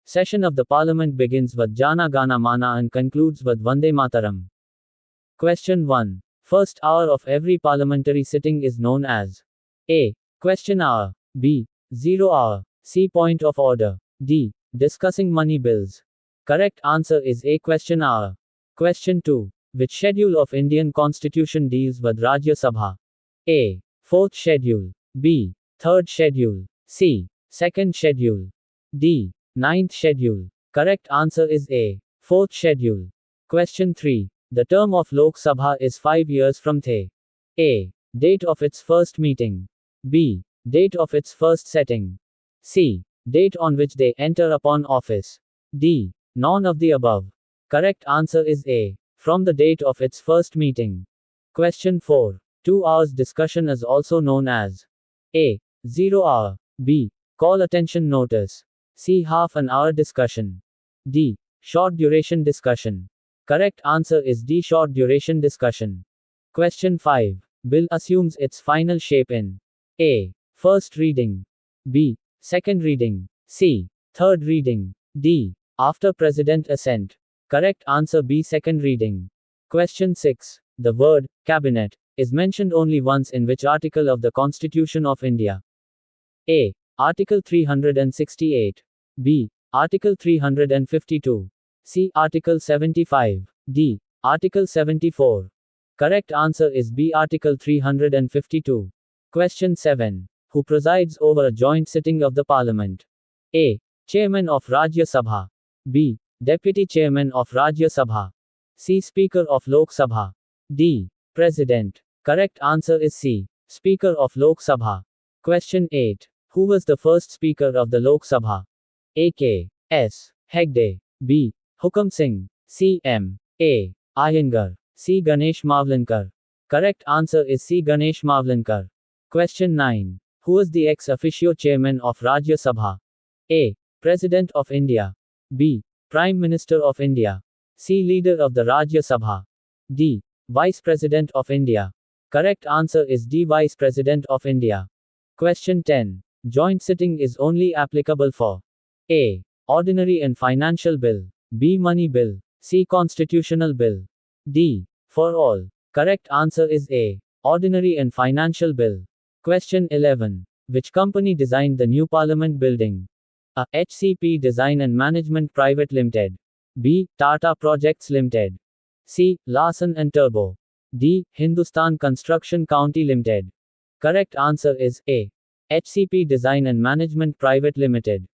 Session of the Parliament begins with Jana Gana Mana and concludes with Vande Mataram. Question 1. First hour of every parliamentary sitting is known as A. Question hour. B. Zero hour. C. Point of order. D. Discussing money bills. Correct answer is A. Question hour. Question 2. Which schedule of Indian Constitution deals with Rajya Sabha? A. Fourth schedule. B. Third schedule. C. Second schedule. D. Ninth schedule. Correct answer is A. Fourth schedule. Question 3. The term of Lok Sabha is 5 years from the A. Date of its first meeting. B. Date of its first setting. C. Date on which they enter upon office. D. None of the above. Correct answer is A. From the date of its first meeting. Question 4. 2 hours discussion is also known as A. 0 hour. B. Call attention notice. C. Half an hour discussion. D. Short duration discussion. Correct answer is D. Short duration discussion. Question 5. Bill assumes its final shape in A. First reading. B. Second reading. C. Third reading. D. After President assent. Correct answer B. Second reading. Question 6. The word cabinet is mentioned only once in which article of the Constitution of India? A. Article 368. B. Article 352. C. Article 75. D. Article 74. Correct answer is B. Article 352. Question 7. Who presides over a joint sitting of the Parliament? A. Chairman of Rajya Sabha. B. Deputy Chairman of Rajya Sabha. C. Speaker of Lok Sabha. D. President. Correct answer is C. Speaker of Lok Sabha. Question 8. Who was the first Speaker of the Lok Sabha? A. K. S. Hegde. B. Hukam Singh. C. M. A. Iyengar. C. Ganesh Mavlankar. Correct answer is C. Ganesh Mavlankar. Question 9. Who was the ex officio chairman of Rajya Sabha? A. President of India. B. Prime Minister of India. C. Leader of the Rajya Sabha. D. Vice President of India. Correct answer is D. Vice President of India. Question 10. Joint sitting is only applicable for A. Ordinary and Financial Bill. B. Money Bill. C. Constitutional Bill. D. For all. Correct answer is A. Ordinary and Financial Bill. Question 11. Which company designed the new Parliament building? A. HCP Design and Management Private Limited. B. Tata Projects Limited. C. Larsen and Toubro. D. Hindustan Construction County Limited. Correct answer is A. HCP Design and Management Private Limited.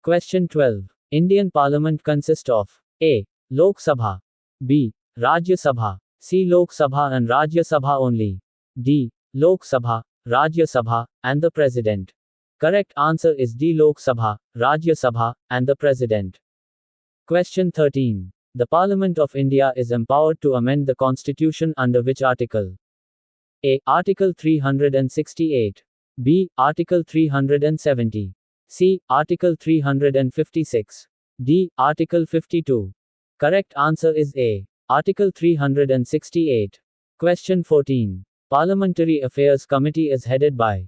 Question 12. Indian Parliament consists of A. Lok Sabha. B. Rajya Sabha. C. Lok Sabha and Rajya Sabha only. D. Lok Sabha, Rajya Sabha, and the President. Correct answer is D. Lok Sabha, Rajya Sabha, and the President. Question 13. The Parliament of India is empowered to amend the Constitution under which article? A. Article 368. B. Article 370. C. Article 356. D. Article 52. Correct answer is A. Article 368. Question 14. Parliamentary Affairs Committee is headed by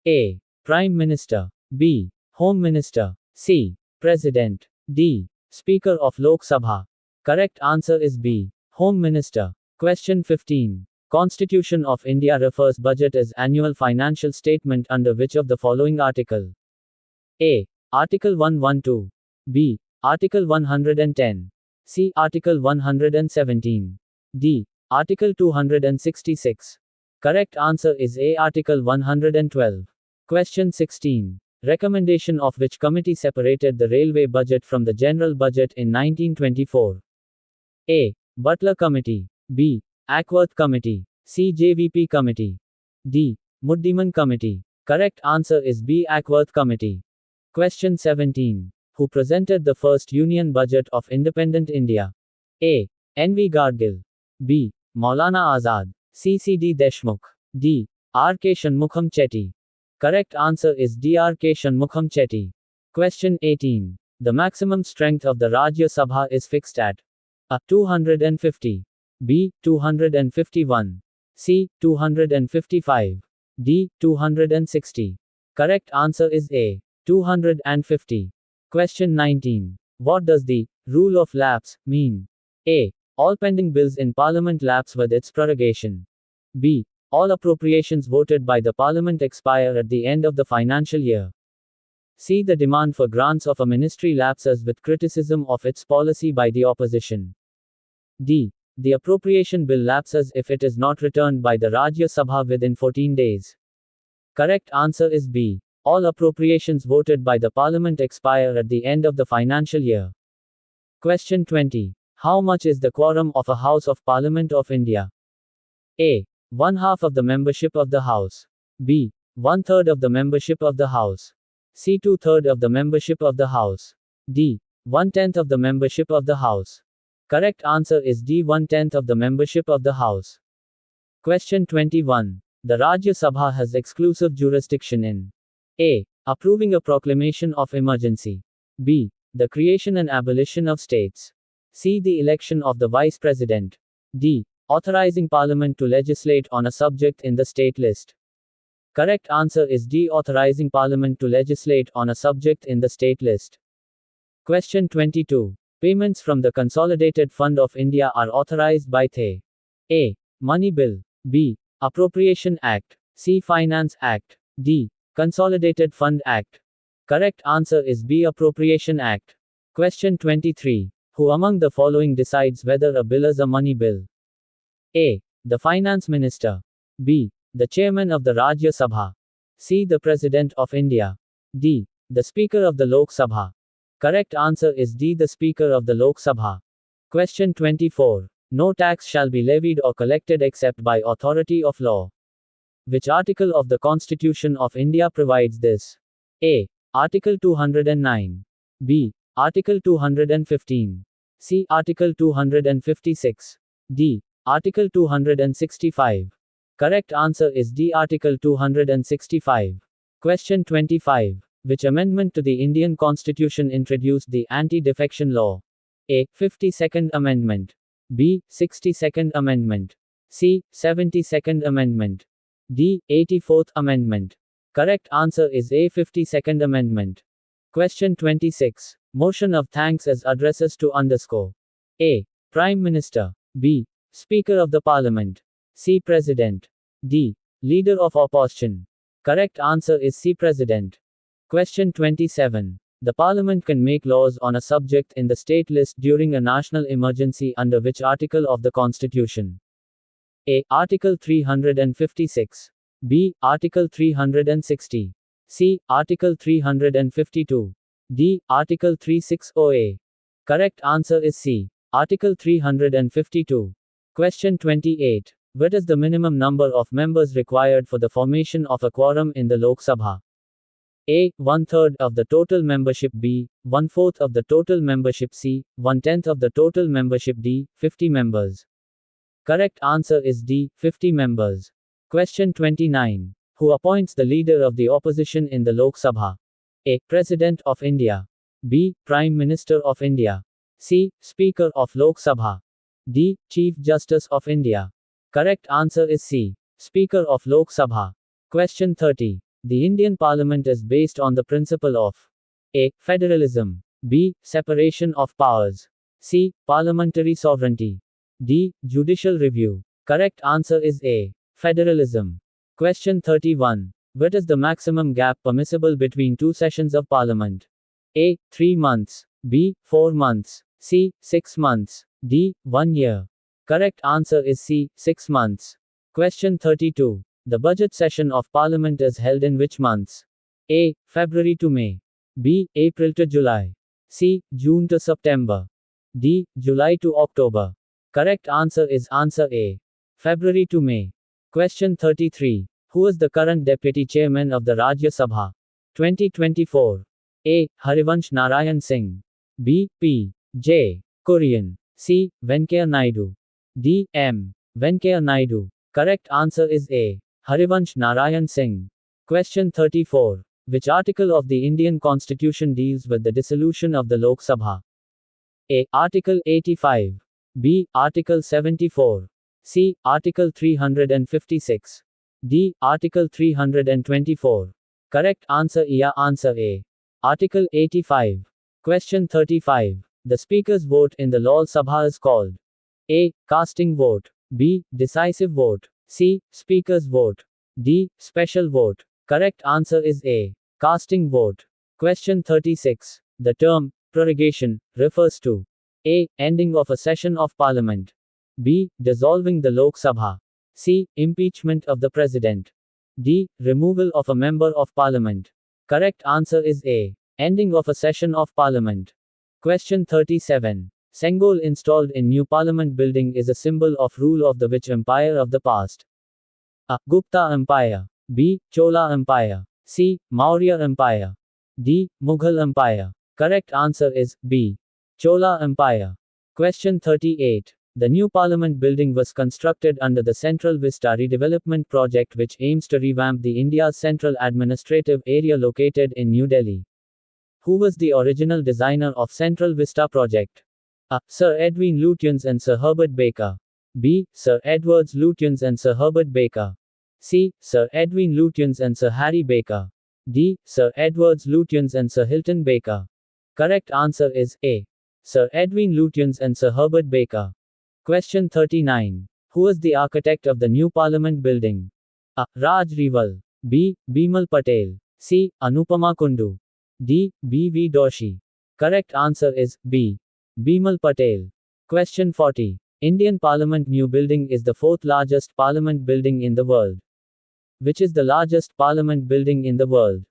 A. Prime Minister. B. Home Minister. C. President. D. Speaker of Lok Sabha. Correct answer is B. Home Minister. Question 15. Constitution of India refers budget as annual financial statement under which of the following article? A. Article 112. B. Article 110. C. Article 117. D. Article 266. Correct answer is A. Article 112. Question 16. Recommendation of which committee separated the railway budget from the general budget in 1924? A. Butler Committee. B. Ackworth Committee. C. JVP Committee. D. Muddiman Committee. Correct answer is B. Ackworth Committee. Question 17. Who presented the first Union Budget of Independent India? A. N.V. Gadgil. B. Maulana Azad. C. C.D. Deshmukh. D. R.K. Shanmukham Chetty. Correct answer is D. R.K. Shanmukham Chetty. Question 18. The maximum strength of the Rajya Sabha is fixed at A. 250. B. 251. C. 255. D. 260. Correct answer is A. 250. Question 19. What does the rule of lapse mean? A. All pending bills in Parliament lapse with its prorogation. B. All appropriations voted by the Parliament expire at the end of the financial year. C. The demand for grants of a ministry lapses with criticism of its policy by the opposition. D. The appropriation bill lapses if it is not returned by the Rajya Sabha within 14 days. Correct answer is B. All appropriations voted by the Parliament expire at the end of the financial year. Question 20. How much is the quorum of a House of Parliament of India? A. 1/2 of the membership of the House. B. 1/3 of the membership of the House. C. 2/3 of the membership of the House. D. 1/10 of the membership of the House. Correct answer is D. 1/10 of the membership of the House. Question 21. The Rajya Sabha has exclusive jurisdiction in A. Approving a proclamation of emergency. B. The creation and abolition of states. C. The election of the Vice President. D. Authorizing Parliament to legislate on a subject in the state list. Correct answer is D. Authorizing Parliament to legislate on a subject in the state list. Question 22. Payments from the Consolidated Fund of India are authorized by the A. Money Bill. B. Appropriation Act. C. Finance Act. D. Consolidated Fund Act. Correct answer is B. Appropriation Act. Question 23. Who among the following decides whether a bill is a money bill? A. The Finance Minister. B. The Chairman of the Rajya Sabha. C. The President of India. D. The Speaker of the Lok Sabha. Correct answer is D. The Speaker of the Lok Sabha. Question 24. No tax shall be levied or collected except by authority of law. Which article of the Constitution of India provides this? A. Article 209. B. Article 215. C. Article 256. D. Article 265. Correct answer is D. Article 265. Question 25. Which amendment to the Indian Constitution introduced the anti-defection law? A. 52nd Amendment. B. 62nd Amendment. C. 72nd Amendment. D. 84th Amendment. Correct answer is A. 52nd Amendment. Question 26. Motion of thanks as addresses to underscore. A. Prime Minister. B. Speaker of the Parliament. C. President. D. Leader of Opposition. Correct answer is C. President. Question 27. The Parliament can make laws on a subject in the state list during a national emergency under which article of the Constitution? A. Article 356. B. Article 360. C. Article 352. D. Article 360A. Correct answer is C. Article 352. Question 28. What is the minimum number of members required for the formation of a quorum in the Lok Sabha? A. 1/3 of the total membership. B. 1/4 of the total membership. C. 1/10 of the total membership. D. 50 members. Correct answer is D. 50 members. Question 29. Who appoints the leader of the opposition in the Lok Sabha? A. President of India. B. Prime Minister of India. C. Speaker of Lok Sabha. D. Chief Justice of India. Correct answer is C. Speaker of Lok Sabha. Question 30. The Indian Parliament is based on the principle of A. Federalism. B. Separation of powers. C. Parliamentary sovereignty. D. Judicial review. Correct answer is A. Federalism. Question 31. What is the maximum gap permissible between two sessions of Parliament? A. 3 months. B. 4 months. C. 6 months. D. 1 year. Correct answer is C. 6 months. Question 32. The budget session of Parliament is held in which months? A. February to May. B. April to July. C. June to September. D. July to October. Correct answer is answer A. February to May. Question 33. Who is the current Deputy Chairman of the Rajya Sabha? 2024. A. Harivansh Narayan Singh. B. P. J. Kurian. C. Venkaiah Naidu. D. M. Venkaiah Naidu. Correct answer is A. Harivansh Narayan Singh. Question 34. Which article of the Indian Constitution deals with the dissolution of the Lok Sabha? A. Article 85. B. Article 74. C. Article 356. D. Article 324. Correct answer is answer A. Article 85. Question 35. The speaker's vote in the Lal Sabha is called A. Casting vote. B. Decisive vote. C. Speaker's vote. D. Special vote. Correct answer is A. Casting vote. Question 36. The term prorogation refers to A. Ending of a session of Parliament. B. Dissolving the Lok Sabha. C. Impeachment of the President. D. Removal of a Member of Parliament. Correct answer is A. Ending of a session of Parliament. Question 37. Sengol installed in new Parliament building is a symbol of rule of the which empire of the past? A. Gupta Empire. B. Chola Empire. C. Maurya Empire. D. Mughal Empire. Correct answer is B. Chola Empire. Question 38. The new Parliament building was constructed under the Central Vista Redevelopment Project, which aims to revamp the India's central administrative area located in New Delhi. Who was the original designer of Central Vista project? A. Sir Edwin Lutyens and Sir Herbert Baker. B. Sir Edwards Lutyens and Sir Herbert Baker. C. Sir Edwin Lutyens and Sir Harry Baker. D. Sir Edwards Lutyens and Sir Hilton Baker. Correct answer is A. Sir Edwin Lutyens and Sir Herbert Baker. Question 39. Who was the architect of the new Parliament building? A. Raj Rival. B. Bimal Patel. C. Anupama Kundu. D. B.V. Doshi. Correct answer is B. Bimal Patel. Question 40. Indian Parliament new building is the fourth largest Parliament building in the world. Which is the largest Parliament building in the world?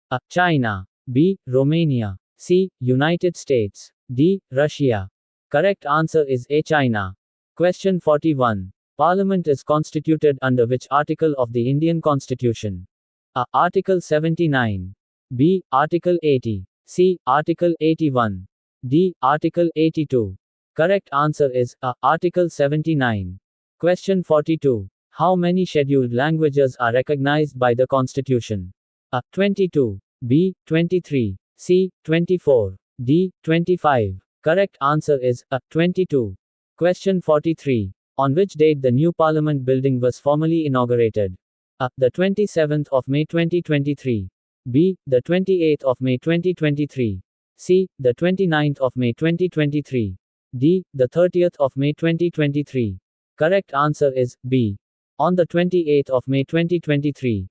A. China. B. Romania. C. United States. D. Russia. Correct answer is A. China. Question 41. Parliament is constituted under which article of the Indian Constitution? A. Article 79. B. Article 80. C. Article 81. D. Article 82. Correct answer is A. Article 79. Question 42. How many scheduled languages are recognized by the Constitution? A. 22. B. 23. C. 24. D. 25. Correct answer is A. 22. Question 43. On which date the new Parliament building was formally inaugurated? A. The 27th of May 2023. B. The 28th of May 2023. C. The 29th of May 2023. D. The 30th of May 2023. Correct answer is B. On the 28th of May 2023.